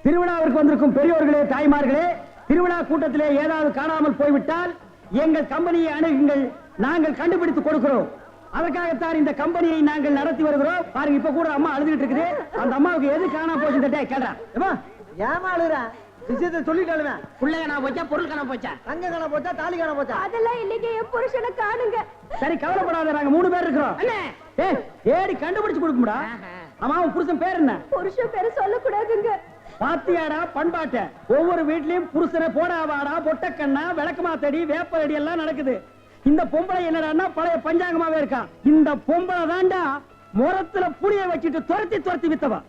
திருவிழாவிற்கு வந்திருக்கும் பெரியோர்களே, தாய்மார்களே, திருவிழா கூட்டத்திலே ஏதாவது காணாமல் போய்விட்டால் எங்கள் கம்பெனியை அணுகுங்கள், நாங்கள் கண்டுபிடித்து கொடுக்கிறோம். அதற்காகத்தான் இந்த கம்பெனியை நாங்கள் நடத்தி வருகிறோம். பாருங்க, இப்ப கூட அம்மா அழுதுகிட்டு இருக்குது. அந்த அம்மாவுக்கு எது காணாம போச்சு கேட்டா ஏமா அழுற? விஷயத்தை சொல்லிட்டாலுமே. புள்ள காணா போச்சா, பொருள் காணா போச்சா, தங்க காணா போச்சா, தாலி காணா போச்சா? அதெல்லாம் இல்லைங்க, என் புருஷனை காணுங்க. சரி, கவலைப்படாத, நாங்க 3 பேர் இருக்கிறோம். ஏடி கண்டுபிடிச்சு கொடுக்கும்டா. ஆமா, உன் புருஷன் பேர் என்ன? புருஷன் பேரு சொல்லக்கூடாதுங்க. பாத்தியாடா பண்பாட்ட, ஒவ்வொரு வீட்லயும் புருஷனை போடாவாடா, பொட்டக்கண்ணா, விளக்கமாத்தடி, வேப்படி எல்லாம் நடக்குது. இந்த பொம்பளை என்னடான்னா பழைய பஞ்சாங்கமாவே இருக்கா. இந்த பொம்பளை தாண்டா முரத்துல புளிய வச்சுட்டு துரத்தி துரத்தி வித்தவா.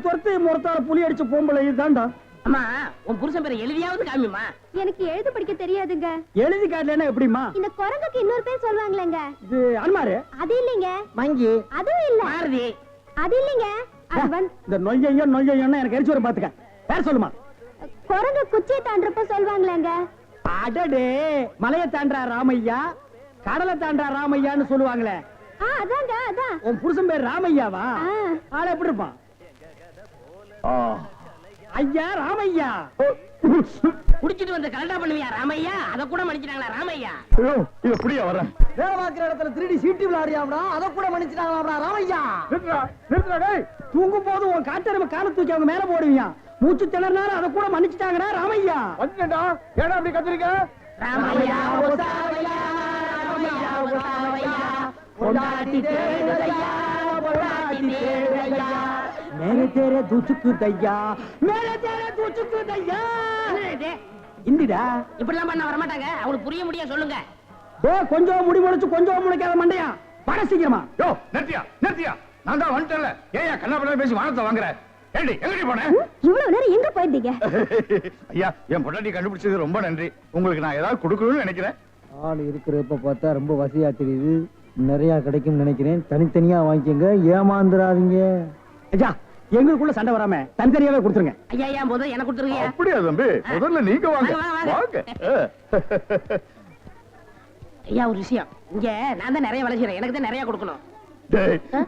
துரத்தி முரத்தால புளி அடிச்ச பொம்பளை இதுதான்டா. அம்மா, உன் புருஷன் பேரை எழுதியாவது காமிமா. எனக்கு எழுத படிக்க தெரியாதுங்க. எழுதி காட்டலன்னா எப்படிமா? இந்த குரங்குக்கு இன்னொரு பேர் சொல்லுவாங்களேங்க. இது அன்மாரு. அது இல்லைங்க. மங்கி. அதுவும் இல்ல. மாருதி. அது இல்லைங்க. இந்த நொய்யன்னு எனக்கு எரிச்சு வர பாத்துக்க. பேர் சொல்லுமா? குரங்கு குச்சியை தாண்டறப்ப சொல்லுவாங்களேங்க. அடடே, மலையை தாண்டா ராமையா, கடலை தாண்டா ராமையான்னு சொல்லுவாங்களே. அதாங்க, அதான். உன் புருஷன் பேர் ராமையாவா? ஆள எப்படி இருப்பான்? ஐயா ராமையா. குடிச்சிட்டு வந்து கலண்டா பண்ணுவியா ராமையா? அத கூட மன்னிச்சிட்டாங்களா ராமையா? இது புடியா வர. வேலை பார்க்கிற இடத்துல 3D சீட்டி விளையாடியாம்டா, அத கூட மன்னிச்சிட்டாங்களா ராமையா? நிறுத்துடா டேய். தூங்கும் போது உன் காட்டெருமை காலை தூக்கி அவங்க மேல போடுவியா. மூச்சு திணறனால அத கூட மன்னிச்சிட்டாங்கடா ராமையா. வந்துடா. ஏடா அப்படி கத்துறீங்க? ராமையா ஓசாவையா, ராமையா ஓசாவையா, பொண்டாட்டி தேடுதையா, பொண்டாட்டி தேடுதையா, மேலே தேரே தூச்சுக்கு தையா, மேலே தேரே தூச்சுக்கு தையா. இந்திடா இப்படிலாம் பண்ண வர மாட்டாங்க. அவங்களுக்கு புரிய முடிய சொல்லுங்க. கொஞ்சம் முடி முளைச்சு கொஞ்சம் முளைக்காத மண்டையா, வர சீக்கிரமா. யோ நிறுத்தியா, நான் தான் வந்துட்டேன்ல. ஏயா கண்ணா பேசி வானத்தை வாங்குற? ஏண்டி எங்கடி போன? இவ்வளவு நேரம் எங்க போயிருந்தீங்க? ஐயா, என் பொண்டாட்டி கண்டுபிடிச்சது ரொம்ப நன்றி. உங்களுக்கு நான் ஏதாவது கொடுக்கணும்னு நினைக்கிறேன். ஆள் இருக்கிறப்ப பார்த்தா ரொம்ப வசதியா தெரியுது. நிறைய கிடைக்கும் நினைக்கிறேன். தனித்தனியா வாங்கிக்கங்க, ஏமாந்துடாதீங்க. ஐயா, எங்களுக்குள்ள சண்டை வராம தனித்தனியாவே கொடுத்துருங்க. ஐயா ஐயா, முதல்ல எனக்கு கொடுத்துருங்க. அப்படியா தம்பி? முதல்ல நீங்க வாங்க. வாங்க. ஐயா, ஒரு விஷயம். இங்க நான் தான் நிறைய வேலை செய்யறேன், எனக்கு தான் நிறைய கொடுக்கணும்.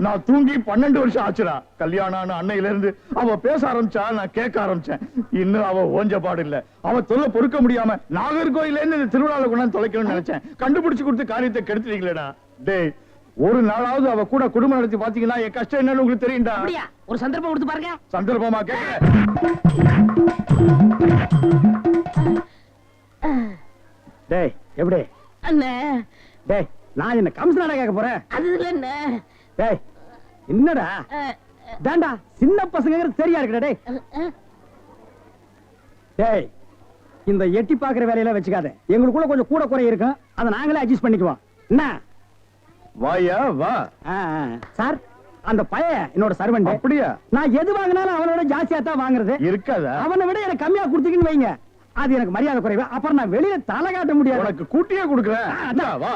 நான் தூங்கி 12 வருஷம் ஆச்சுடா. கல்யாணம் அன்னையில இருந்து அவ பேச ஆரம்பிச்சா நான் கேட்க ஆரம்பிச்சேன். இன்னும் அவ ஓஞ்ச பாடு இல்ல. அவ தொல்லை பொறுக்க முடியாம நாகர்கோயில இருந்து இந்த திருவிழால கொண்டாந்து தொலைக்கணும்னு நினைச்சேன். கண்டுபிடிச்சு கொடுத்து காரியத்தை கெடுத்துட்டீங்களேடா. டேய், ஒரு நாளாவது அவ கூட குடும்பம் நடத்தி பாத்தீங்கன்னா என் கஷ்டம் என்னன்னு உங்களுக்கு தெரியும்டா. அப்படியா? ஒரு சந்தர்ப்பம் கொடுத்து பாருங்க. சந்தர்ப்பமா கேட்க. டேய், எப்படி அண்ணே? டேய், நான் என்ன கம்சனாடா கேட்க போறேன்? அது இல்ல அண்ணே. டேய், என்னடா தாண்டா சின்ன பசங்க சரியா இருக்குடா. டேய் டேய், இந்த எட்டி பாக்குற வேலையெல்லாம் வச்சுக்காத. எங்களுக்குள்ள கொஞ்சம் கூட குறை இருக்கும், அதை நாங்களே அட்ஜஸ்ட் பண்ணிக்குவோம். என்ன வாயா வா. சார், அந்த பையன் என்னோட சர்வெண்ட். அப்படியா? நான் எது வாங்கினாலும் அவனோட ஜாஸ்தியா தான் வாங்குறது. இருக்காதா? அவனை விட எனக்கு கம்மியா கொடுத்தீங்கன்னு வைங்க, அது எனக்கு மரியாதை குறைவு. அப்புறம் நான் வெளியில தலை காட்ட முடியாது. உனக்கு கூட்டியே கொடுக்குறேன். வா.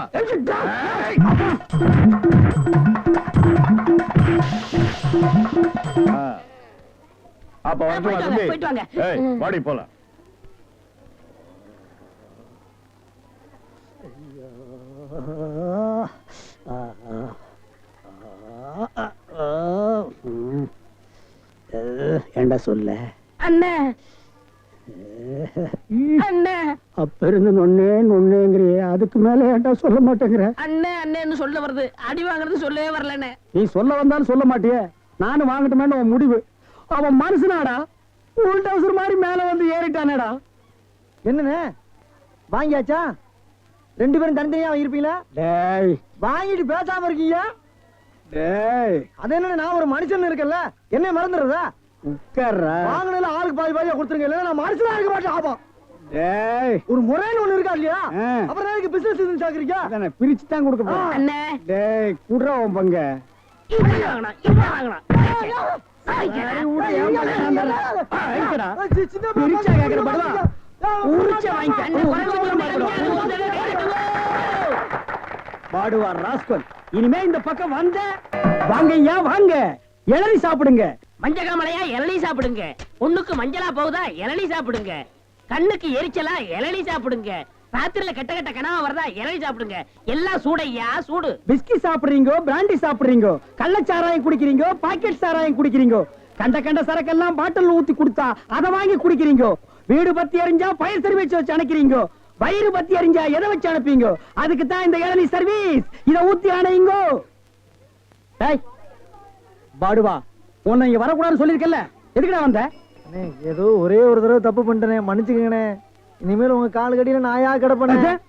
அப்ப போயிட்டு வாங்க. வாடி போலாம். ஏண்டா சொல்ல அண்ணே? அண்ணே, அப்ப இருந்து நொன்னேங்கிறிய, அதுக்கு மேல ஏண்டா சொல்ல மாட்டேங்கிற? அண்ணே அண்ணேன்னு சொல்ல வருது, அடி வாங்குறது சொல்லவே வரலண்ணே. நீ சொல்ல வந்தாலும் சொல்ல மாட்டியே. நானும் வாங்கட்டுமேன்னு உன் முடிவு. அவன் மனுஷனாடா, உள் டவுசர் மாதிரி மேல வந்து ஏறிட்டானேடா. என்னன்னு வாங்கியாச்சா? 2 பேரும் தனித்தனியா வாங்கிருப்பீங்களா? டேய், வாங்கிட்டு பேசாம இருக்கீங்க. டேய், அது என்ன, நான் ஒரு மனுஷன் இருக்கல, என்ன மறந்துடுறதா? உட்கார்றா. வாங்கினதுல ஆளுக்கு பாதி பாதியா கொடுத்துருங்க, இல்ல நான் மனுஷனா இருக்க மாட்டேன். ஆபம். டேய், ஒரு முறைன்னு ஒண்ணு இருக்கா இல்லையா? அப்புறம் எதுக்கு பிசினஸ் சாக்குறீங்க? அதானே பிரிச்சு தான் கொடுக்க போறேன். அண்ணே, டேய், குடுறா உன் பங்க. இவன் வாங்கணும், இவன் வாங்கணும். பிரிச்சா கேக்குற படுவா, உரிச்ச பாடுவா ராஸ்கல். இனிமே இந்த பக்கம் வந்த வாங்கய்யா வாங்க, இளநீ சாப்பிடுங்க. மஞ்சள் காமலையா இளநீ சாப்பிடுங்க. பொண்ணுக்கு மஞ்சளா போகுதா இளநீ சாப்பிடுங்க. கண்ணுக்கு எரிச்சலா இளநீ சாப்பிடுங்க. ராத்திரில கெட்ட கெட்ட கனவா வரதா இளநீ சாப்பிடுங்க. எல்லாம் சூடையா சூடு. பிஸ்கி சாப்பிடுறீங்க, பிராண்டி சாப்பிடுறீங்க, கள்ளச்சாராயம் குடிக்கிறீங்க, பாக்கெட் சாராயம் குடிக்கிறீங்க. கண்ட கண்ட சரக்கெல்லாம் பாட்டில் ஊத்தி கொடுத்தா அதை வாங்கி குடிக்கிறீங்க. வீடு பத்தி எரிஞ்சா பயிர் சர்வீஸ் வச்சு அணைக்கிறீங்க. வயிறு பத்தி எரிஞ்சா எதை வச்சு அனுப்பீங்க? அதுக்கு தான் இந்த இளநீ சர்வீஸ். இத ஊத்தி அணையுங்க. பாடுவா, உன்னை இங்க வரக்கூடாதுன்னு சொல்லிருக்கல, எதுக்குடா வந்த? அண்ணே, ஏதோ ஒரே ஒரு தடவை தப்பு பண்ணிட்டேனே, மன்னிச்சுக்கங்கண்ணே. இனிமேல் உங்க கால் கடியில நாயா கிடப்பேன்.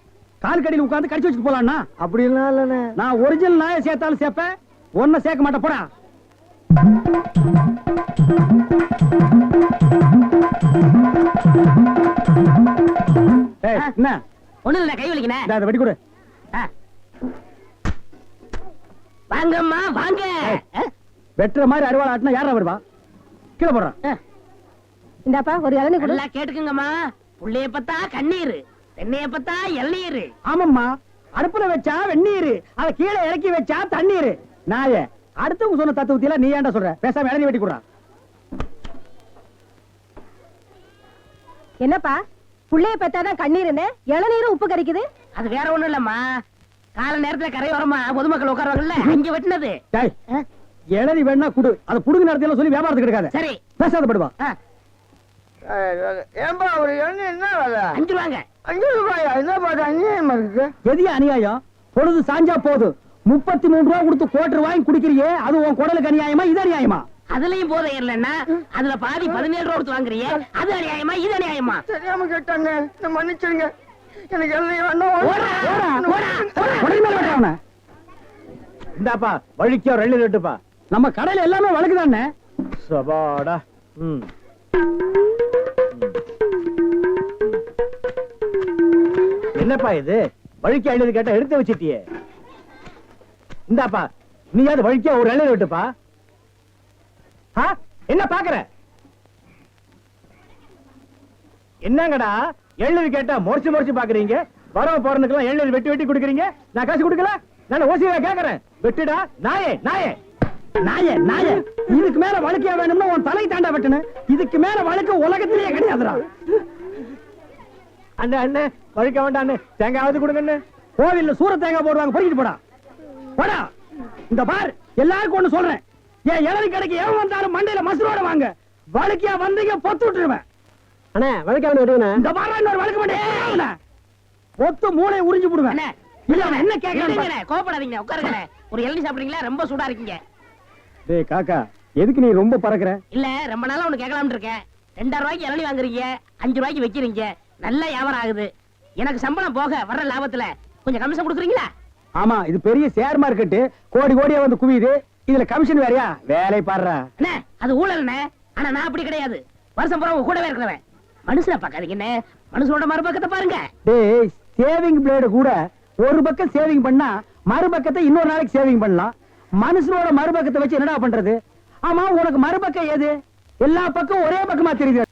கால் கடியில் உட்கார்ந்து கடிச்சு வச்சுட்டு போலாம்னா? அப்படி எல்லாம் இல்லண்ணே. நான் ஒரிஜினல் நாயை சேர்த்தாலும் சேர்ப்பேன், ஒன்ன சேர்க்க மாட்டேன். போடா. என்ன ஒண்ணு இல்ல, கை வலிக்கிறேன். அதை வெடி கொடு. வாங்கம்மா வாங்க. வெட்டுற மாதிரி அறுவாள் ஆட்டினா யாரா வருவா? கீழே போடுறான். இந்தாப்பா ஒரு இளநீ கொடு. நல்லா கேட்டுக்குங்கம்மா. புள்ளைய பத்தா கண்ணீர், தென்னைய பத்தா இளநீர். ஆமாம்மா, அடுப்புல வச்சா வெந்நீர், அத கீழே இறக்கி வச்சா தண்ணீர். நாயே, அடுத்தவங்க சொன்ன தத்துவத்தில நீ ஏன்டா சொல்ற? பேசாம இளநீ வெட்டி கொடுறா. என்னப்பா புள்ளைய பெத்தாதான் கண்ணீருன்னு இளநீரும் உப்பு கறிக்குது? அது வேற ஒண்ணும் இல்லம்மா, கால நேரத்துல கரையோரமா பொதுமக்கள் உட்காருவாங்கல்ல, அங்க வெட்டினது. இளநீ வேணா குடு, அதை புடுங்க நடத்தியெல்லாம் சொல்லி வியாபாரத்துக்கு எடுக்காத. சரி பேசாத படுவா. ஏன்பா ஒரு எண்ணெய் என்ன வேலை? 5 ரூபாங்க. 5 ரூபாயா? என்ன பாட்டு அநியாயமா இருக்கு. எது அநியாயம்? பொழுது சாஞ்சா போது 33 ரூபா கொடுத்து கோட்டர் வாங்கி குடிக்கிறியே, அது உன் குடலுக்கு அநியாயமா? இது அநியாயமா? அதுலயும் போதை இல்லன்னா அதுல பாதி 17 ரூபா கொடுத்து வாங்குறியே, அது அநியாயமா இது அநியாயமா? தெரியாம கேட்டாங்க, மன்னிச்சிருங்க. எனக்கு எண்ணெய் வேண்டாம். இந்தாப்பா வழிக்கோ 2 லிட்டருப்பா. நம்ம கடையில எல்லாமே வழக்குதானே. சபாடா. என்னப்பா இது? வழிக்கு 50 கேட்டா எடுத்து வச்சிட்டியே. இந்தாப்பா நீயாவது வழிக்கா ஒரு 2 லிட்டருப்பா. என்ன பாக்குற? என்னங்கடா 7 கேட்டா முறைச்சு பாக்குறீங்க? வரவ போறதுக்கெல்லாம் 7 வெட்டி வெட்டி குடுக்குறீங்க, நான் காசு கொடுக்கல? நான் ஓசியா கேக்குறேன். வெட்டுடா நாயே நாயே நாயே நாயே. இதுக்கு மேல வழக்கியா வேணும்னா உன் தலை தாண்டா வெட்டணும். இதுக்கு மேல வழக்கு உலகத்திலேயே கிடையாதுடா. அண்ணே அண்ணே, வழிக்க வேண்டாம் அண்ணே, தேங்காவது கொடுங்க. கோவில்ல சூர தேங்காய் போடுவாங்க, பொறிக்கிட்டு போடா போடா. இந்த பார், எல்லாருக்கும் ஒண்ணு சொல்றேன், ஏன் இளநீ கடைக்கு எவன் வந்தாலும் மண்டையில மசுரோட வாங்க. வழக்கியா வந்தீங்க பொத்து விட்டுருவேன். அண்ணே வழக்கா விடுவேண்ணே. இந்த பாரு, இன்னொரு வழக்கு மாட்டேன், பொத்து மூளை உறிஞ்சு போடுவேன். என்ன கேக்குறீங்க? கோபப்படாதீங்க, உட்காருங்க. ஒரு இளநீ சாப்பிடுறீங்களா? ரொம்ப சூடா இருக்கீங்க. டேய் காக்கா, எதுக்கு நீ ரொம்ப பறக்குற? இல்ல, ரொம்ப நாளா ஒண்ணு கேட்கலாம்னு இருக்கேன். 2000 ரூபாய்க்கு இளநீ வாங்குறீங்க, 5 ரூபாய்க்கு வைக்கிறீங்க, நல்ல வியாபாரம் ஆகுது. எனக்கு சம்பளம் போக வர்ற லாபத்துல கொஞ்சம் கமிஷன் கொடுக்குறீங்களா? ஆமா, இது பெரிய ஷேர் மார்க்கெட், கோடி கோடியா வந்து குவியுது. இதுல கமிஷன் வேறயா? வேலை பாடுறா. அண்ணே, அது ஊழல்ண்ணே. ஆனா நான் அப்படி கிடையாது, வருஷம் பூரா உங்க கூடவே இருக்கிறவன். மனுஷனை பார்க்காதீங்க என்ன, மனுஷனோட மறுபக்கத்தை பாருங்க. டேய், சேவிங் பிளேடு கூட ஒரு பக்கம் சேவிங் பண்ணா மறுபக்கத்தை இன்னொரு நாளைக்கு சேவிங் பண்ணலாம். மனுஷனோட மறுபக்கத்தை வச்சு என்னடா பண்றது? ஆமா, உனக்கு மறுபக்கம் ஏது? எல்லா பக்கம் ஒரே பக்கமா தெரியுது.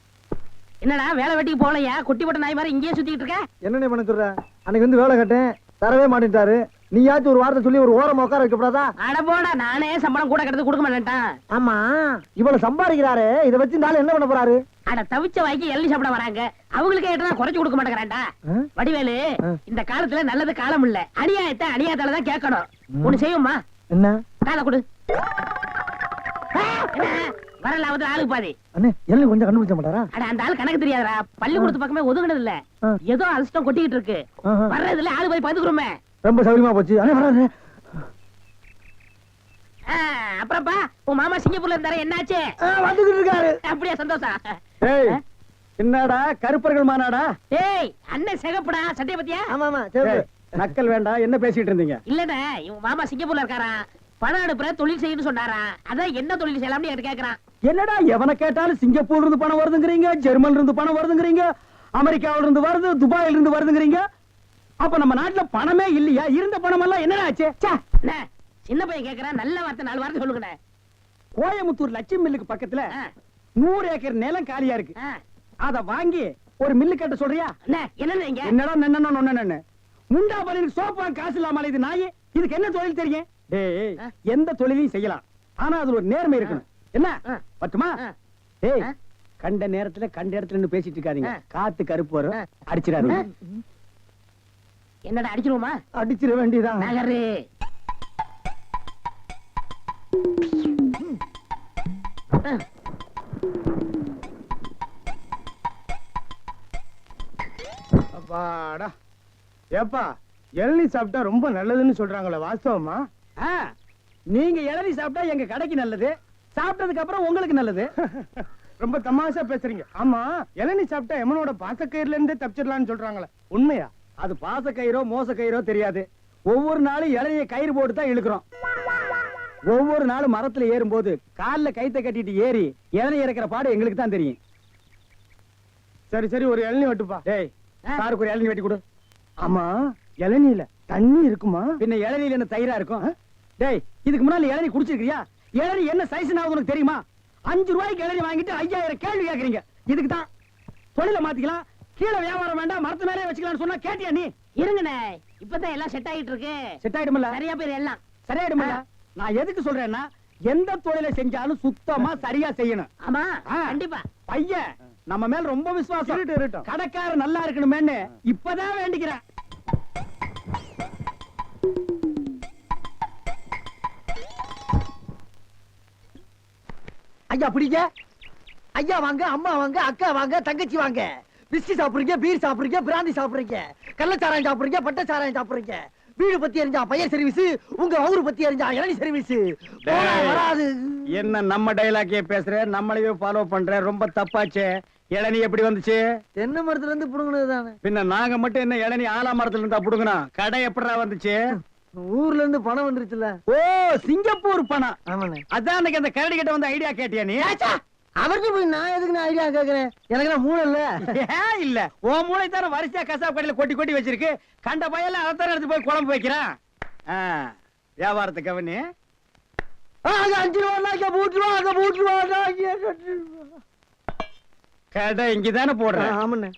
என்னடா வேலை வெட்டிக்கு போகலையா? குட்டி போட்ட நாய் மாதிரி இங்கேயே சுத்திட்டு இருக்க? என்னண்ணே பண்ண சொல்ற? அன்னைக்கு வந்து வேலை கட்டேன், தரவே மாட்டேன்ட்டாரு. நீயாச்சும் ஒரு வார்த்தை சொல்லி ஒரு ஓரமா உட்கார வைக்கப்படாதா? அட போடா, நானே சம்பளம் கூட கிடந்து கொடுக்க மாட்டேன்ட்டான். ஆமா, இவ்வளவு சம்பாதிக்கிறாரு, இதை வச்சு இந்த ஆளு என்ன பண்ண போறாரு? அட தவிச்ச வாய்க்கு எள்ளி சாப்பிட வராங்க, அவங்களுக்கு ஏட்டா குறைச்சு கொடுக்க மாட்டேங்கிறான்டா. வடிவேலு, இந்த காலத்துல நல்லது காலம் இல்ல, அநியாயத்தை அநியாயத்தால தான் கேட்கணும். ஒண்ணு செய்யுமா? என்ன? காலை கொடு. வர லாபத்துல ஆளுக்கு பாதி. அண்ணே, எல்லாம் கொஞ்சம் கண்டுபிடிச்ச மாட்டாரா? அட அந்த ஆள் கணக்கு தெரியாதா, பள்ளிக்கூடத்து பக்கமே ஒதுங்கினது இல்ல, ஏதோ அதிர்ஷ்டம் கொட்டிக்கிட்டு இருக்கு. வர்றதுல ஆளு போய் பாத்துக்கிறோமே. ரொம்ப சௌரியமா போச்சு. அண்ணே வராரு. அப்புறப்பா, உன் மாமா சிங்கப்பூர்ல இருந்தாரு, என்னாச்சு? வந்துகிட்டு இருக்காரு. அப்படியே சந்தோஷம். ஏய், என்னடா கருப்பர்கள் மாநாடா? ஏய், அண்ணன் சிகப்புடா, சட்டைய பத்தியா? ஆமா ஆமா, சரி. நக்கல் வேண்டாம், என்ன பேசிட்டு இருந்தீங்க? இல்லடா, இவன் மாமா சிங்கப்பூர்ல இருக்காரா, பணம் அனுப்புற தொழில் செய்யணும்னு சொன்னாரா, அதான் என்ன தொழில் செய்யலாம்னு என்கிட்ட கேக்குறான். என்னடா எவனை கேட்டாலும் சிங்கப்பூர்ல இருந்து பணம் வருதுங்கிறீங்க, ஜெர்மன்ல இருந்து பணம் வருதுங்கிறீங்க, அமெரிக்காவில இருந்து வருது, துபாயில இருந்து வருதுங்கிறீங்க. அப்ப நம்ம நாட்டுல பணமே இல்லையா? இருந்த பணம் எல்லாம் என்னடா ஆச்சு? சின்ன பையன் கேக்குறான், நல்ல வார்த்தை 4 வார்த்தை சொல்லுங்க. கோயமுத்தூர் லட்சுமி மில்லுக்கு பக்கத்துல 100 ஏக்கர் நிலம் காலியா இருக்கு. அத வாங்கி ஒரு மில்லு கட்ட சொல்றியா? என்னடா நன்னன்னு முண்டா பலனுக்கு சோப்பா காசு இல்லாம இது நாயே. இதுக்கு என்ன தொழில் தெரியும்? டேய், எந்த தொழிலையும் செய்யலாம், ஆனா அதுல ஒரு நேர்மை இருக்கணும். என்ன பட்டுமா? டேய், கண்ட நேரத்துல கண்ட இடத்துல நின்னு பேசிட்டு இருக்காதீங்க. காத்து கருப்பு வரும், அடிச்சிடாதீங்க. என்னடா அடிச்சிருவோமா? அடிச்சிட வேண்டியதான். நகரு. அப்பாடா ஏப்பா இளநீ சாப்பிட்டா ரொம்ப நல்லதுன்னு சொல்றாங்களே வாஸ்தவமா? ஆ, நீங்க இளநீ சாப்பிட்டா எங்க கடைக்கு நல்லது, சாப்பிட்டதுக்கு அப்புறம் உங்களுக்கு நல்லது. ரொம்ப தமாஷா பேசுறீங்க. ஆமா, இளநீ சாப்பிட்டா எமனோட பாசக்கயிறுல இருந்தே தப்பிச்சிடலாம்னு சொல்றாங்களே, உண்மையா? அது பாச கயிறோ மோச கயிறோ தெரியாது. ஒவ்வொரு நாளும் இளநிய கயிறு போட்டு தான் இழுக்கிறோம். ஒவ்வொரு நாளும் மரத்துல ஏறும்போது கால்ல கைத்த கட்டிட்டு ஏறி இளநீ இறக்கிற பாடு எங்களுக்கு தான் தெரியும். சரி சரி, ஒரு இளநீ வெட்டுப்பா. டேய், சாருக்கு ஒரு இளநீ வெட்டி கொடு. ஆமா, இளநீல தண்ணி இருக்குமா? பின்ன இளநீல என்ன தயிரா இருக்கும்? டேய், இதுக்கு முன்னால இளநீ குடிச்சிருக்கியா? இளநீ என்ன சைஸ் உனக்கு தெரியுமா? 5 ரூபாய்க்கு இளநீ வாங்கிட்டு 5000 கேள்வி கேக்குறீங்க. இதுக்கு தான் தொழில மாத்திக்கலாம், கீழே வியாபாரம் வேண்டாம், மரத்து மேலே வச்சுக்கலாம்னு சொன்னா கேட்டியா நீ? இருங்கண்ணே, இப்பதான் எல்லாம் செட் ஆயிட்டு இருக்கு. செட் ஆயிடுமில்ல? சரியா போயிரு எல்லாம். சரியாயிடுமில்ல? நான் எதுக்கு சொல்றேன்னா, எந்த தொழிலை செஞ்சாலும் சுத்தமா சரியா செய்யணும். ஆமா, ஆ. கண்டிப்பா. பையன் நம்ம மேல ரொம்ப விசுவாசம். இருக்கட்டும், இருக்கட்டும். கடைக்காரர் நல்லா இருக்கணுமேன்னு இப்பதான் வேண்டிக்கிறேன். ஐயா பிடிங்க. ஐயா வாங்க, அம்மா வாங்க, அக்கா வாங்க, தங்கச்சி வாங்க. பிஸ்கி சாப்பிடுறீங்க, பீர் சாப்பிடுறீங்க, பிராந்தி சாப்பிடுறீங்க, கள்ளச்சாராயம் சாப்பிடுறீங்க, பட்ட சாராயம் சாப்பிடுறீங்க. வீடு பத்தி எரிஞ்சா பையன் சர்வீஸ், உங்க ஊரு பத்தி எரிஞ்சா இளநீ சர்வீஸ். வராது. என்ன நம்ம டைலாக்கே பேசுற, நம்மளையே ஃபாலோ பண்ற, ரொம்ப தப்பாச்சே. இளநீ எப்படி வந்துச்சு? தென்னை மரத்துல இருந்து புடுங்கினது தானே. பின்ன நாங்க மட்டும் என்ன இளநீ ஆலா மரத்துல இருந்தா புடுங்கணும்? கடை எப்படிடா வந்துச்சு? ஊர்ல இருந்து பணம் வந்துருச்சுல. ஓ, சிங்கப்பூர் பணம். ஆமாண்ணே. அதான் அன்னைக்கு அந்த கரடி கிட்ட வந்து ஐடியா கேட்டியா நீ? அவருக்கு போய் நான் எதுக்கு நான் ஐடியா கேக்குறேன்? எனக்கு நான் மூளை இல்ல. ஏன் இல்ல? உன் மூளை தானே வரிசையா கசாப் கடையில கொட்டி கொட்டி வச்சிருக்கு. கண்ட பையெல்லாம் அதான் எடுத்து போய் குழம்பு வைக்கிறான். வியாபாரத்தை கவனி. அங்க 5 ரூபா பூட்டுருவா, அங்க பூட்டுருவா. கடை இங்கதானே போடுறேன். ஆமாண்ணே.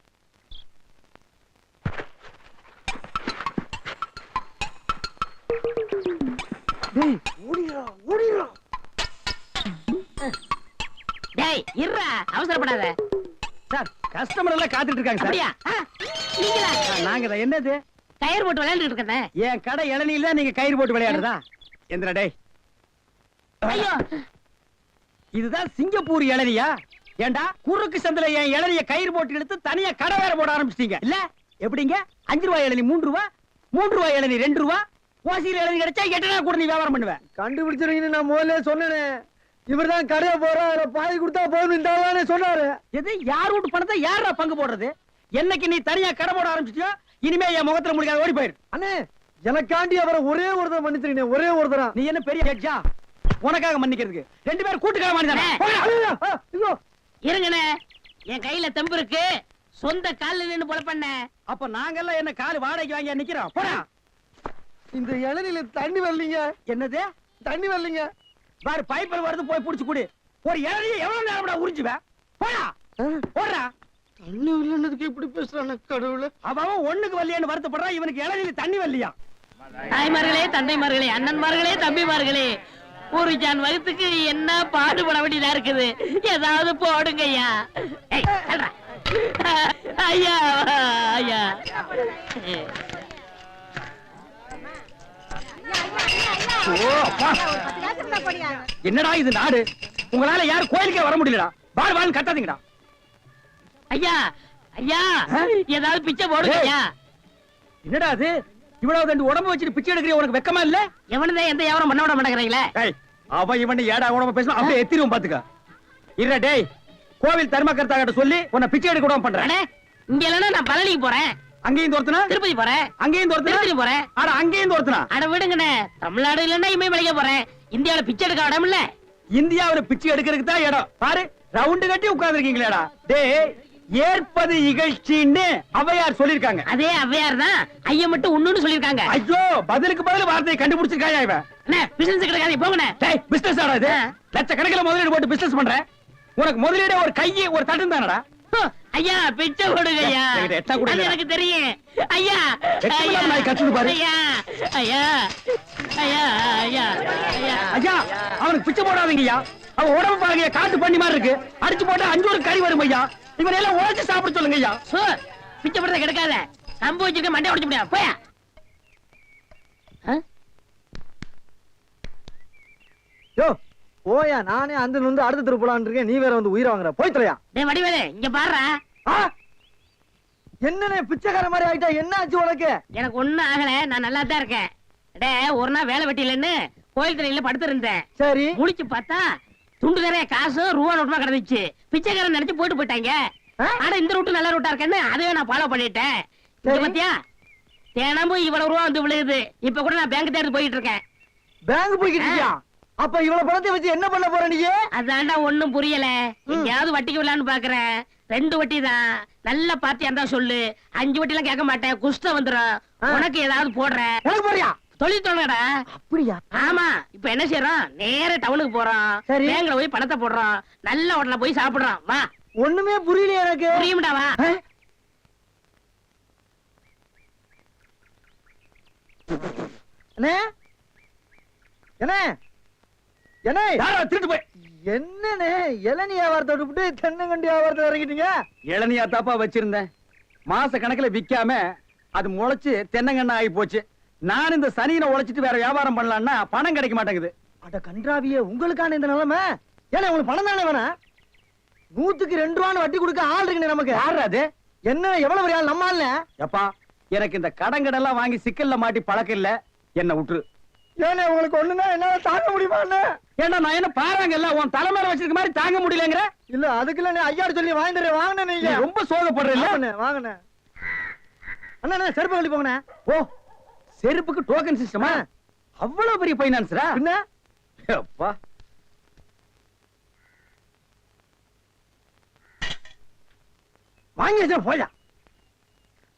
டேய், ஓடிரா ஓடிரா. டேய், இருடா, அவசரப்படாத. சார், கஸ்டமர் எல்லாம் காத்துட்டு இருக்காங்க சார். அப்படியா? நீங்களா? நாங்க தான். என்னது? கயிறு போட்டு விளையாண்டுட்டு இருக்கேன். என் கடை இளநீல நீங்க கயிறு போட்டு விளையாடுறதா? எந்திரா டேய். ஐயோ, இதுதான் சிங்கப்பூர் இளநியா? ஏண்டா, குறுக்கு சந்தில என் இளநிய கயிறு போட்டு எடுத்து தனியா கடை வேற போட ஆரம்பிச்சிட்டீங்க இல்ல? எப்படிங்க? 5 ரூபாய் இளநீ 3 ரூபா, 3 ரூபாய் இளநீ 2 ரூபா, ஓசியில் இளநீ கிடைச்சா 8 நாள் கூட நீ வியாபாரம் பண்ணுவேன். கண்டுபிடிச்சிருக்கீங்கன்னு நான் முதல்ல சொன்னேனே. இவர்தான் கடையை போறா, பாய் கொடுத்தா போதும் சொன்னாரு. எது? யார் வீட்டு பணத்தை யாரா பங்கு போடுறது? என்னைக்கு நீ தனியா கடை போட ஆரம்பிச்சிட்டியோ, இனிமே என் முகத்துல முடிக்காத, ஓடி போயிரு. அண்ணே, எனக்காண்டி அவரை ஒரே ஒருத்தர் மன்னிச்சிருக்கீங்க, ஒரே ஒருத்தரா. நீ என்ன பெரிய ஜட்ஜா? உனக்காக மன்னிக்கிறதுக்கு 2 பேரும் கூட்டுக்கார மன்னிதானே? இருங்கண்ணே, என் கையில தெம்பு இருக்கு. சொந்த கால்ல நின்னு போல பண்ண. அப்ப நாங்கெல்லாம் என்ன கால் வாடகைக்கு வாங்கி நிக்கிறோம்? போடா. இந்த இளநில தண்ணி வரலீங்க. என்னது? தண்ணி வரலீங்க. பாரு, பைப்பில் வருது, போய் புடிச்சு குடி. ஒரு இளநியை எவ்வளவு நேரம் உறிஞ்சுவேன்? போடா, போடுறா. தண்ணி வரலன்னதுக்கு இப்படி பேசுறானே கடவுளே. அவன் ஒண்ணுக்கு வரலையான்னு வருத்தப்படுறான், இவனுக்கு இளநில தண்ணி வரலையா? தாய்மார்களே, தந்தைமார்களே, அண்ணன்மார்களே, தம்பிமார்களே, ஒரு ஜான் வகுத்துக்கு என்ன பாடுபட வேண்டியதா இருக்குது. ஏதாவது போடுங்க ஐயா. ஏய், தள்ளுடா. ஐயா, ஐயா. ஓ, அப்பா. என்னடா இது நாடு? உங்களால யாரும் கோயிலுக்கே வர முடியலடா. வாழ் வாழ் கத்தாதீங்கடா. ஐயா, ஐயா, ஏதாவது பிச்சை போடுங்க ஐயா. என்னடா அது? இவ்வளவு தண்டு உடம்பு வச்சுட்டு பிச்சை எடுக்கிற உனக்கு வெக்கமா இல்ல? எவனதான் எந்த வியாபாரம் பண்ண விட மாட்டேங்கிறீங்களே. ஏய், அவன் இவன் ஏடா உடம்பு பேசணும், அப்படியே எத்திரும் பாத்துக்க. இல்ல டேய், கோவில் தர்மகர்த்தா கிட்ட சொல்லி உன்னை பிச்சை எடுக்க விடாம பண்றேன். அண்ணே, இங்க இல்லன்னா நான் பழனிக்கு போறேன். அங்கேயும் தோர்த்தனா? திருப்பதி போறேன். அங்கேயும் தோர்த்தனா? திருப்பதி போறேன். அட, அங்கேயும் தோர்த்தனா? அட விடுங்கண்ணே, தமிழ்நாடு இல்லன்னா இமயமலைக்கு போறேன். இந்தியாவில பிச்சை எடுக்க இடம் இல்ல. இந்தியாவுல பிச்சை எடுக்கிறதுக்கு தான் இடம். பாரு, ரவுண்டு கட்டி உட்கார்ந்து இருக்கீங்களேடா. டேய், ஏற்பது இகழ்ச்சின்னு ஔவையார் சொல்லிருக்காங்க. அதே ஔவையார் தான் ஐயா மட்டும் ஒண்ணுன்னு சொல்லிருக்காங்க. ஐயோ, பதிலுக்கு பதில் வார்த்தையை கண்டுபிடிச்சிருக்காயா இவன்? அண்ணே, பிசினஸ் கிடைக்காது, போங்கண்ணே. டேய், பிசினஸ் ஆடா இது? லட்சக்கணக்கில் முதலீடு போட்டு பிசினஸ் பண்ற. உனக்கு முதலீடு ஒரு கையை ஒரு தட்டும் தானடா. ஐயா, பிச்சை கொடுங்க ஐயா. என்கிட்ட எட்டா கூட அது இல்லடா. எனக்கு தெரியும். ஐயா, எட்டு ஐயா, மணி நாய் கத்துது பாரு. ஐயா, ஐயா, ஐயா, ஐயா, ஐயா. ஐயா, அவனுக்கு பிச்சை போடாதீங்கய்யா. அவன் உடம்பு பாருங்க, காட்டு பண்ணி மாதிரி இருக்கு. அடிச்சு போட்டா 5 ஒரு கறி வரும் ஐயா. இவன் எல்லாம் உழைச்சு சாப்பிட சொல்லுங்க ஐயா. சோ, பிச்சை போடுறத கிடைக்காத. கம்பு வச்சிருக்க மண்டை உடைச்சு முடியாது. போயா. யோ, ஓயா நானே அந்த வந்து அடுத்த தெரு போலான்னு இருக்கேன், நீ வேற வந்து உயிரை வாங்குற. போய் தொலையா. டேய் வடிவேலு இங்க பாருடா. என்னண்ணே பிச்சைக்கார மாதிரி ஆயிட்டா, என்ன ஆச்சு உனக்கு? எனக்கு ஒண்ணும் ஆகல, நான் நல்லா தான் இருக்கேன். டேய் ஒரு நாள் வேலை வெட்டிலன்னு கோயில் தண்ணியில படுத்து இருந்தேன். சரி முழிச்சு பார்த்தா துண்டு நிறைய காசு ரூபா நோட்டுமா கிடந்துச்சு. பிச்சைக்காரன் நினைச்சு போயிட்டு போயிட்டாங்க. ஆனா இந்த ரூட்டு நல்ல ரூட்டா இருக்கேன்னு அதையே நான் ஃபாலோ பண்ணிட்டேன். இங்க பாத்தியா தினமும் இவ்வளவு ரூபா வந்து விழுகுது. இப்ப கூட நான் பேங்க் தேடி போயிட்டு இருக்கேன். பேங்க் போய்கிட்டு இருக்கியா? அப்ப இவ்வளவு பணத்தை வச்சு என்ன பண்ண போற நீ? அதான்டா ஒண்ணும் புரியல. எங்கயாவது வட்டிக்கு விடலான்னு பாக்குறேன். 2 வட்டி தான். நல்ல பாத்தியா இருந்தா சொல்லு. 5 வட்டி எல்லாம் கேட்க மாட்டேன், குஷ்டம் வந்துரும். உனக்கு ஏதாவது போடுறேன். எனக்கு போறியா? தொழில் தொடங்கடா. அப்படியா? ஆமா. இப்ப என்ன செய்யறோம், நேர டவுனுக்கு போறோம். சரி. பேங்க்ல போய் பணத்தை போடுறோம். நல்ல ஹோட்டல்ல போய் சாப்பிடுறோம். வா. ஒண்ணுமே புரியல எனக்கு. புரியும்டா வா. அண்ணே என்ன என்ன யாரா திருட்டு போய் என்னண்ணே இளநீ வியாபாரத்தை விட்டு தென்னங்கண்டி வியாபாரத்தை இறங்கிட்டீங்க? இளநியா தாப்பா வச்சிருந்தேன். மாச கணக்குல விக்காம அது முளைச்சு தென்னங்கண்ணா ஆகி போச்சு. நான் இந்த சனியின உழைச்சிட்டு வேற வியாபாரம் பண்ணலாம்னா பணம் கிடைக்க மாட்டேங்குது. அட கன்றாவியே, உங்களுக்கான இந்த நிலைமை. ஏன்னா உங்களுக்கு பணம் தானே வேணாம்? 100க்கு 2 ரூபான்னு வட்டி கொடுக்க ஆள் இருக்குண்ணே நமக்கு. யாரு அது? என்ன எவ்வளவு பெரிய ஆள் நம்ம ஆள்ல? எப்பா எனக்கு இந்த கடங்கடெல்லாம் வாங்கி சிக்கல்ல மாட்டி பழக்கம் இல்ல, என்ன விட்டுரு. ஏன்னா உங்களுக்கு ஒண்ணுன்னா என்னால தாங்க முடியுமா? ஏன்னா நான் என்ன பாருங்கல்ல உன் தலைமையில வச்சிருக்க மாதிரி தாங்க முடியலங்கிற. இல்ல அதுக்குள்ள ஐயாரு சொல்லி வாங்கிட்டு வாங்கினே நீ நீங்க. ரொம்ப சோகப்படுறீல்ல. வாங்கினே அண்ணா செருப்பு கழட்டி போங்கண்ணே. ஓ செருப்புக்கு டோக்கன் சிஸ்டமா? அவ்வளவு பெரிய பைனான்ஸ்ரா? என்ன அப்பா வாங்கி வச்சா போயா.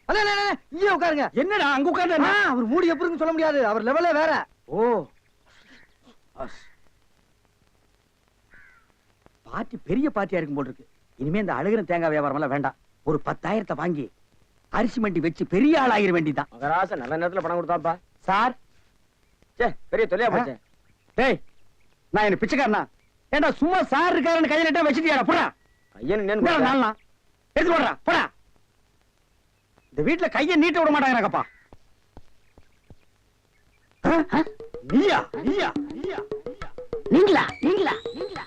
அண்ணா இங்கே உட்காருங்க. என்னடா அங்க உட்கார்ந்து? அவர் மூடி எப்படி இருக்குன்னு சொல்ல முடியாது, அவர் லெவலே வேற. ஓ பார்ட்டி பெரிய பார்ட்டியா இருக்கும் போல இருக்கு. இனிமே இந்த அழுகிற தேங்காய் வியாபாரம் எல்லாம் வேண்டாம். ஒரு 10,000 வாங்கி அரிசி மண்டி வச்சு பெரிய ஆள் ஆகிற வேண்டிதான். மகராச நல்ல நேரத்துல பணம் கொடுத்தாப்பா. சார் பெரிய தொலையா போச்சு. டேய் நான் என்ன பிச்சைக்காரனா? ஏண்டா சும்மா சார் இருக்காருன்னு கையில இட்ட வச்சிட்டியாடா? போடா ஐயன் நாளா எடுத்து போடுறா போடா. இந்த வீட்டுல கைய நீட்ட விட மாட்டாங்கப்பா. நீயா நீயா நீயா நீங்களா நீங்களா நீங்களா?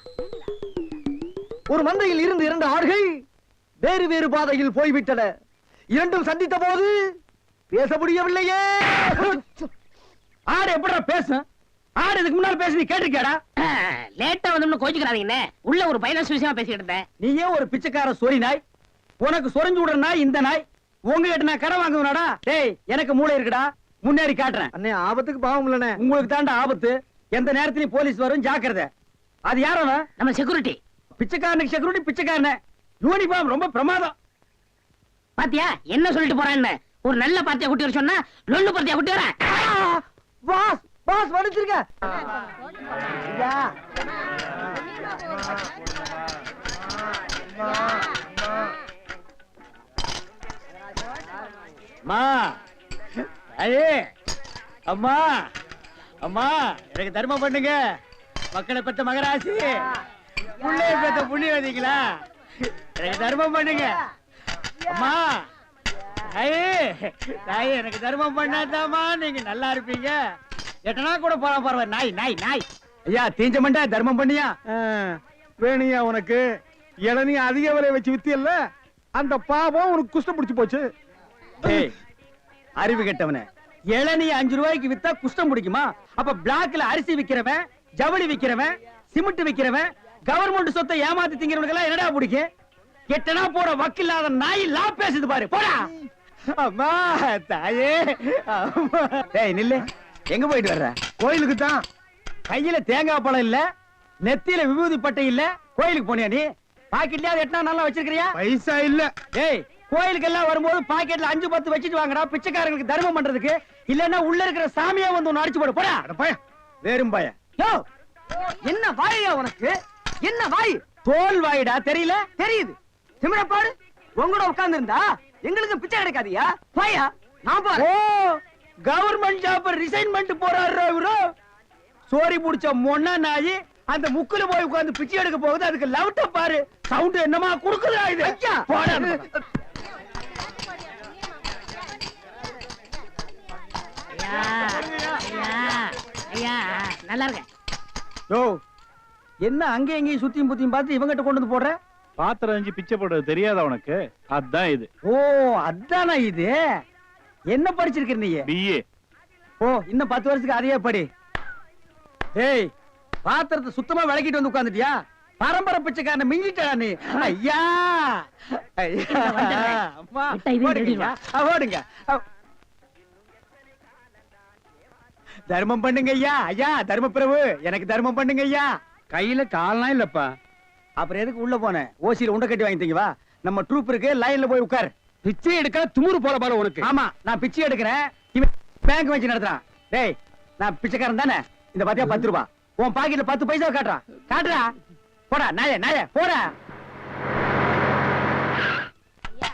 ஒரு மந்தையில் இருந்து 2 ஆடுகள் வேறு வேறு பாதையில் போய்விட்டன. இரண்டும் சந்தித்த போது பேச முடியவில்லையே. ஆடு எப்படா பேசும்? ஆடு இதுக்கு முன்னால பேசி நீ கேட்டிருக்கியாடா? லேட்டா வந்து கோச்சுக்கிறாதீங்கண்ணே. உள்ள ஒரு பைனான்ஸ் விஷயமா பேசிக்கிட்டு இருந்தேன். நீயே ஒரு பிச்சைக்கார சொறி நாய். உனக்கு சொரிஞ்சு விடுற நாய் இந்த நாய். உங்ககிட்ட நான் கடை வாங்குவேனாடா? டேய் எனக்கு மூளை இருக்குடா, முன்னேறி காட்டுறேன். அண்ணே ஆபத்துக்கு பாவம் இல்லனே. உங்களுக்கு தாண்டா ஆபத்து. எந்த நேரத்திலயும் போலீஸ் வரும், ஜாக்கிரதை. அது யாரோ நம்ம செக்யூரிட்டி. பிச்சைக்காரனுக்கு செக்யூரிட்டி பிச்சைக்காரன. யூனிஃபார்ம் ரொம்ப பிரமாதம். பாத்தியா என்ன சொல்லிட்டு போறான்னு? ஒரு நல்ல பாத்தியா குட்டி வர சொன்னா லொல்லு பாத்தியா குட்டி வர. பாஸ் பாஸ் வடிச்சிருக்க. ஐயா அம்மா ஐயே அம்மா அம்மா எனக்கு தர்மம் பண்ணுங்க. மக்களை பெற்ற மகராசி, புள்ளைய பெற்ற புண்ணியவதிங்களா, எனக்கு தர்மம் பண்ணுங்க. அம்மா ஐயே தாயே எனக்கு தர்மம் பண்ணாதாமா நீங்க நல்லா இருப்பீங்க. எட்டனா கூட போலாம் பரவாயில்ல. நாய் நாய் நாய். ஐயா தீஞ்ச மண்டா தர்மம் பண்ணியா? வேணியா உனக்கு இளநீ அதிக விலை வச்சு வித்தியல்ல, அந்த பாவம் உனக்கு குஷ்டம் பிடிச்சு போச்சு. ஏய் அறிவு கெட்டவனே, இளநீ 5 ரூபாய்க்கு வித்தா குஷ்டம் பிடிக்குமா? அப்ப பிளாக்ல அரிசி விக்கிறவன், ஜவுளி விக்கிறவன், சிமெண்ட் விக்கிறவன், கவர்மெண்ட் சொத்தை ஏமாத்தி திங்கிறவனுக்கு எல்லாம் என்னடா பிடிக்கும்? எட்டனா போட வக்கில்லாத நாய் லா பேசுது பாரு. போடா. அம்மா தாயே அம்மா. டேய் நில்லு. எங்க போயிட்டு வர்ற? கோயிலுக்கு தான். கையில தேங்காய் பழம் இல்ல, நெத்தியில விபூதி பட்டை இல்ல, கோயிலுக்கு போனியா நீ? பாக்கெட்லயா எட்டனா நல்லா வச்சிருக்கிறியா? பைசா இல்ல. ஏய் கோயிலுக்கு எல்லாம் வரும்போது பாக்கெட்ல 5-10 வச்சிட்டு வாங்கடா, பிச்சைக்காரங்களுக்கு தர்மம் பண்றதுக்கு. இல்லன்னா உள்ள இருக்கிற சாமியா வந்து ஒன்னு அடிச்சு போடு. போடா. பையன் வேறும் பையன். யோ என்ன வாயா உனக்கு? என்ன வாய்? தோல் வாயிடா, தெரியல? தெரியுது. திமிர பாரு. உங்களோட உட்கார்ந்து இருந்தா எங்களுக்கு பிச்சை கிடைக்காதியா? வாயா நான் பாரு. ஓ கவர்மெண்ட் ஜாப் ரிசைன் பண்ணிட்டு போறாரு இவரு. சோரி புடிச்ச மொன்னா நாயி அந்த முக்குல போய் உட்கார்ந்து பிச்சை எடுக்க போகுது. அதுக்கு லவுட்ட பாரு. சவுண்ட் என்னமா குடுக்குதா இது? ஐயா போடா. ஐயா ஐயா ஐயா நல்லா இருக்க. யோ என்ன அங்கே எங்கேயும் சுத்தியும் புத்தியும் பார்த்து இவங்கிட்ட கொண்டு வந்து போடுற? பாத்திரம் அஞ்சு பிச்சை போடுறது தெரியாதா உனக்கு? அதான் இது. ஓ அதானா இது? என்ன படிச்சிருக்க நீ? பிஏ. ஓ இன்னும் 10 வருஷத்துக்கு அதையே படி. ஏய் பாத்திரத்தை சுத்தமா விளக்கிட்டு வந்து உட்கார்ந்துட்டியா? பரம்பரை பிச்சைக்காரனை மிஞ்சிட்டா நீ. ஐயா ஐயா அம்மா விட்டா இதையும் ஓடுங்க. ஓடுங்க. தர்மம் பண்ணுங்க ஐயா. ஐயா தர்ம பிரபு எனக்கு தர்மம் பண்ணுங்க ஐயா. கையில கால்லாம் இல்லப்பா. அப்புறம் எதுக்கு உள்ள போன? ஓசியில உண்டை கட்டி வாங்கிட்டீங்க வா. நம்ம ட்ரூப் இருக்கு, லைன்ல போய் உட்கார். பிச்சை எடுக்க துமுறு போல பாரு உனக்கு. ஆமா நான் பிச்சை எடுக்கிறேன், இவன் பேங்க் வச்சு நடத்துறான். டேய் நான் பிச்சைக்காரன் தானே? இந்த பாத்தியா 10 ரூபாய் உன் பாக்கெட்ல 10 பைசா காட்டுறான். காட்டுறா போடா நாயே நாயே போடா.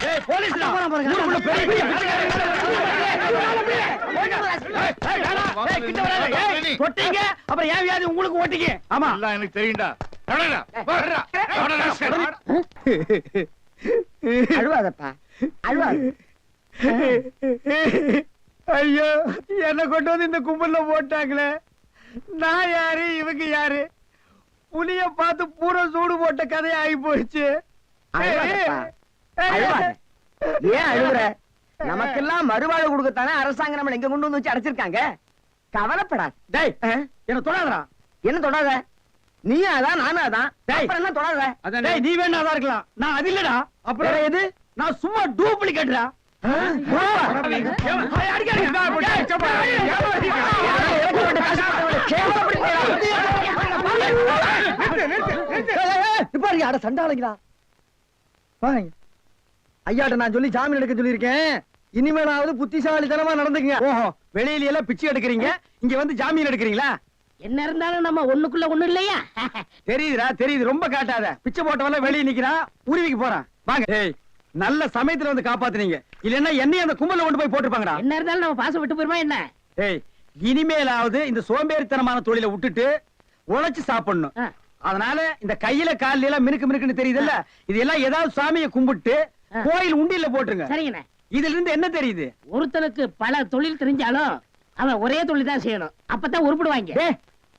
ஏய் போலீஸ்டா ஊருக்குள்ள பெரிய பெரிய ஏய் கிட்ட வராத. ஏய் தொட்டீங்க அப்புறம் ஏன் வியாதி உங்களுக்கு ஓட்டிங்க. ஆமா எல்லாம் எனக்கு தெரியும்டா. அழுவாதப்பா அழுவாத. ஐயோ என்ன கொண்டு வந்து இந்த கும்பல்ல போட்டாங்களே. நான் யாரு இவங்க யாரு? புலிய பார்த்து பூரா சூடு போட்ட கதையா ஆகி போயிடுச்சு. அழுவாதப்பா, அழுவாத. ஏன் அழுகுற? நமக்கெல்லாம் மறுவாழ்வு கொடுக்கத்தானே அரசாங்கம் நம்மள எங்க கொண்டு வந்து வச்சு அடைச்சிருக்காங்க. கவலைப்படா. டேய் என்ன தொடாதடா. என்ன தொடாத? நீயும் அதான் நானும் அதான். டேய். அப்புறம் என்ன தொடாத? டேய் நீ வேணா தான் இருக்கலாம், நான் அது இல்லடா. அப்புறம் வேற எது? நான் சும்மா டூப்ளிகேட்டா. சண்டாளங்களா ஐயாட்ட நான் சொல்லி ஜாமீன் எடுக்க சொல்லியிருக்கேன். இனிமேலாவது புத்திசாலித்தனமா நடந்துக்குங்க. ஓஹோ வெளியில எல்லாம் பிச்சை எடுக்கிறீங்க, இங்க வந்து ஜாமீன் எடுக்கிறீங்களா? என்ன இருந்தாலும் நம்ம ஒண்ணுக்குள்ள ஒண்ணு இல்லையா? தெரியுதுடா தெரியுது, ரொம்ப காட்டாத. பிச்சை போட்டவெல்லாம் வெளியே நிக்கிறான், உருவிக்கு போறான். வாங்க. ஏய் நல்ல சமயத்துல வந்து காப்பாத்துனீங்க, இல்லன்னா என்னையும் அந்த கும்பல்ல கொண்டு போய் போட்டுருப்பாங்கடா. என்ன இருந்தாலும் நம்ம பாசம் விட்டு போயிருமா என்ன? ஏய் இனிமேலாவது இந்த சோம்பேறித்தனமான தொழிலை விட்டுட்டு உழைச்சு சாப்பிடணும். ஆ. அதனால இந்த கையில கால்ல எல்லாம் மினுக்கு மினுக்குன்னு தெரியுதுல்ல, இது எல்லாம் ஏதாவது சாமியை கும்பிட்டு கோயில் உண்டியல்ல போட்டுருங்க. சரிங்கண்ணே. இதுல இருந்து என்ன தெரியுது? ஒருத்தனுக்கு பல தொழில் தெரிஞ்சாலும் அவன் ஒரே தொழில் தான் செய்யணும், அப்பதான் உருப்படுவாங்க. ஏய்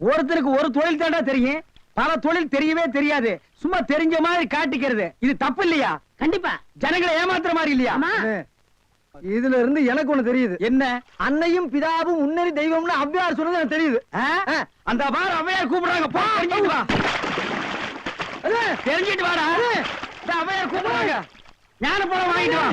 ஒருத்தருக்கு ஒரு தொழில் தாண்டா தெரியும், பல தொழில் தெரியவே தெரியாது. சும்மா தெரிஞ்ச மாதிரி காட்டிக்கிறது இது தப்பு இல்லையா? கண்டிப்பா. ஜனங்களை ஏமாத்துற மாதிரி இல்லையா? ஆமா. இதுல இருந்து எனக்கு ஒண்ணு தெரியுது. என்ன? அன்னையும் பிதாவும் முன்னறி தெய்வம்னு அவ்வையார் சொன்னது எனக்கு தெரியுது. அந்த பாரு அவையார் கூப்பிடுறாங்க, போ தெரிஞ்சிட்டு வா. தெரிஞ்சிட்டு வாடா. இந்த அவையார் கூப்பிடுறாங்க, ஞான பழம் வாங்கிட்டு வா.